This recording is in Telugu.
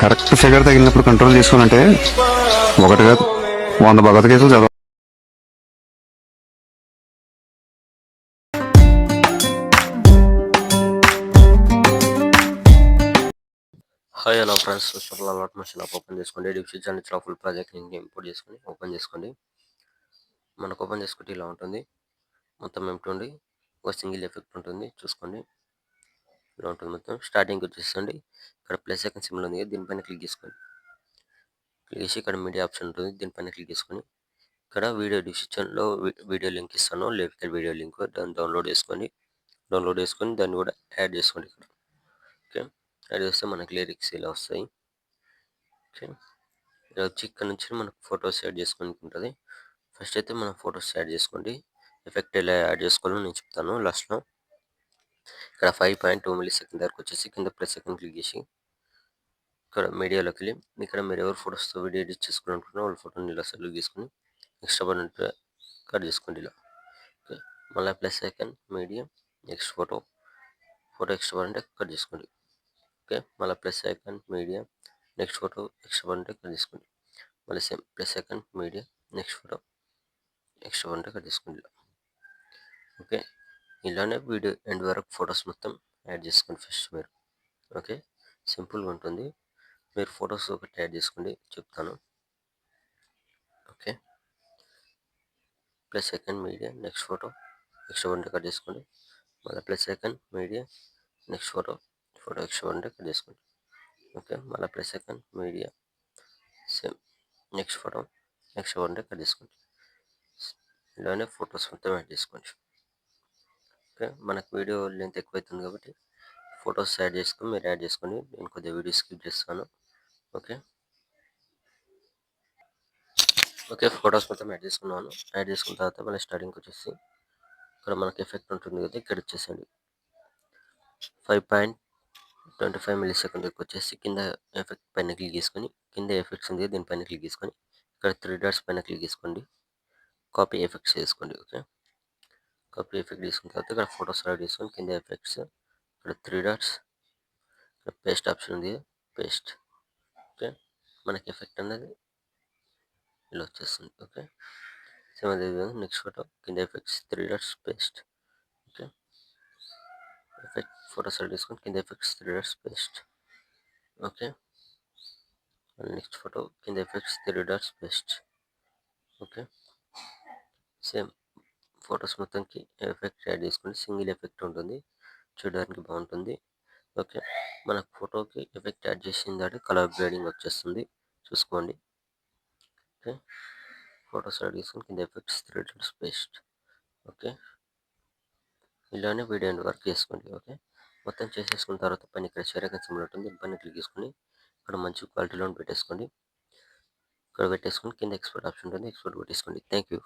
కరెక్ట్ ఫిగర్ తగిలినప్పుడు కంట్రోల్ చేసుకోవాలంటే ఒకటి కాదు 100 భగవద్గీతలు చదవాలి. హాయ్ హలో ఫ్రెండ్స్, అలవాట్ మషిన్ ఓపెన్ చేసుకోండి. డిఫ్యూజ్ అండ్ ఇట్లా ఫుల్ ప్రాజెక్ట్ లింక్ ఇంపోర్ట్ చేసుకొని ఓపెన్ చేసుకోండి. మనకు ఓపెన్ చేసుకుంటే ఇలా ఉంటుంది. మొత్తం ఏమిటి ఒక సింగిల్ ఎఫెక్ట్ ఉంటుంది, చూసుకోండి. ఇలా ఉంటుంది మొత్తం. స్టార్టింగ్ వచ్చేసండి, ఇక్కడ ప్లస్ ఐకాన్ సింబల్ ఉంది, దీనిపైన క్లిక్ చేసుకోండి. క్లిక్ చేసి ఇక్కడ మీడియా ఆప్షన్ ఉంటుంది, దీనిపైన క్లిక్ చేసుకొని ఇక్కడ వీడియో డిస్క్రిప్షన్లో వీడియో లింక్ ఇస్తాను, లేకపోతే వీడియో లింక్ దాన్ని డౌన్లోడ్ చేసుకొని దాన్ని కూడా యాడ్ చేసుకోండి ఇక్కడ. ఓకే, యాడ్ చేస్తే మనకి లిరిక్స్ ఇలా వస్తాయి. ఓకే, ఇలా వచ్చి ఇక్కడ నుంచి మనకు ఫొటోస్ యాడ్ చేసుకోనికి ఉంటుంది. ఫస్ట్ అయితే మనం ఫొటోస్ యాడ్ చేసుకోండి. ఎఫెక్ట్ ఎలా యాడ్ చేసుకోవాలో నేను చెప్తాను లాస్ట్లో. ఇక్కడ 5.2 మిల్లీ సెకండ్ దగ్గరకు వచ్చేసి కింద ప్లస్ సెకండ్ క్లిక్ చేసి ఇక్కడ మీడియాలోకి వెళ్ళి ఇక్కడ మీరు ఎవరు ఫొటోస్తో వీడియో ఎడిట్ చేసుకోవాలనుకుంటున్నారో వాళ్ళ ఫోటోని ఇలా సెలెక్ట్ చేసుకుని ఎక్స్ట్రా బటన్ కట్ చేసుకోండి ఇలా. ఓకే, మళ్ళీ plus second media next photo extra button cut చేసుకోండి. ఓకే, మళ్ళీ plus second media next photo extra button cut చేసుకోండి. మళ్ళీ same plus second media next photo extra button cut చేసుకోండి ఇలా. ఓకే, ఇలానే వీడియో ఎండ్ వరకు ఫొటోస్ మొత్తం యాడ్ చేసుకోండి ఫస్ట్ మీరు. ఓకే, సింపుల్గా ఉంటుంది. మీరు ఫొటోస్ ఒకటి యాడ్ చేసుకోండి, చెప్తాను. Okay, plus second media next photo extra button cut చేసుకోండి. మళ్ళీ plus second media next photo extra button cut చేసుకోండి. ఓకే, మళ్ళీ plus second media same next photo extra button cut చేసుకోండి. ఇలానే ఫొటోస్ మొత్తం యాడ్ చేసుకోండి. ఓకే, మనకు వీడియో లెంత్ ఎక్కువైతుంది కాబట్టి ఫొటోస్ యాడ్ చేసుకొని మీరు యాడ్ చేసుకోండి. నేను కొద్దిగా వీడియో స్కిప్ చేస్తాను. ఓకే, ఫొటోస్ మొత్తం యాడ్ చేసుకున్నాను. యాడ్ చేసుకున్న తర్వాత మళ్ళీ స్టార్టింగ్కి వచ్చేసి ఇక్కడ మనకి ఎఫెక్ట్ ఉంటుంది కదా, ఇక్కడ వచ్చేసండి 5.25 మిల్లీ సెకండ్ వచ్చేసి కింద ఎఫెక్ట్ పైన క్లిక్ చేసుకొని కింద ఎఫెక్ట్స్ ఉంది దీనిపైన క్లిక్ చేసుకొని ఇక్కడ 3 డాట్స్ పైన క్లిక్ చేసుకోండి. కాపీ ఎఫెక్ట్స్ చేసుకోండి. ఓకే, కాపీ ఎఫెక్ట్ తీసుకున్న తర్వాత ఇక్కడ ఫొటోస్ యాడ్ చేసుకొని కింద ఎఫెక్ట్స్ ఇక్కడ 3 డాట్స్ ఇక్కడ పేస్ట్ ఆప్షన్ ఉంది, పేస్ట్. ఓకే, మనకి ఎఫెక్ట్ అనేది ఇలా వచ్చేస్తుంది. ఓకే, సేమ్ అదేవిధంగా నెక్స్ట్ ఫోటో కింద effects 3 dots paste. Okay, effect photo select చేసుకొని కింద effects 3 dots paste. Okay, next photo కింద effects 3 dots paste. Okay, same photos మొత్తంకి ఎఫెక్ట్ యాడ్ చేసుకొని సింగిల్ ఎఫెక్ట్ ఉంటుంది, చూడడానికి బాగుంటుంది. ఓకే, మన ఫోటోకి ఎఫెక్ట్ యాడ్ చేసిన దాటి కలర్ గ్రేడింగ్ వచ్చేస్తుంది, చూసుకోండి. ఓకే, ఫొటోస్ యాడ్ చేసుకొని కింద ఎఫెక్ట్స్ 3 డాట్స్ పేస్ట్. ఓకే, ఇలానే వీడియో ఎండ్ వర్క్ చేసుకోండి. ఓకే, మొత్తం చేసేసుకున్న తర్వాత పైన ఇక్కడ షేర్ ఐకాన్ సింబల్ ఉంటుంది, దీనిపైన క్లిక్ చేసుకొని ఇక్కడ మంచి క్వాలిటీలో పెట్టేసుకోండి. ఇక్కడ పెట్టేసుకొని కింద ఎక్స్పోర్ట్ ఆప్షన్ ఉంటుంది, ఎక్స్పోర్ట్ పెట్టేసుకోండి. Thank you.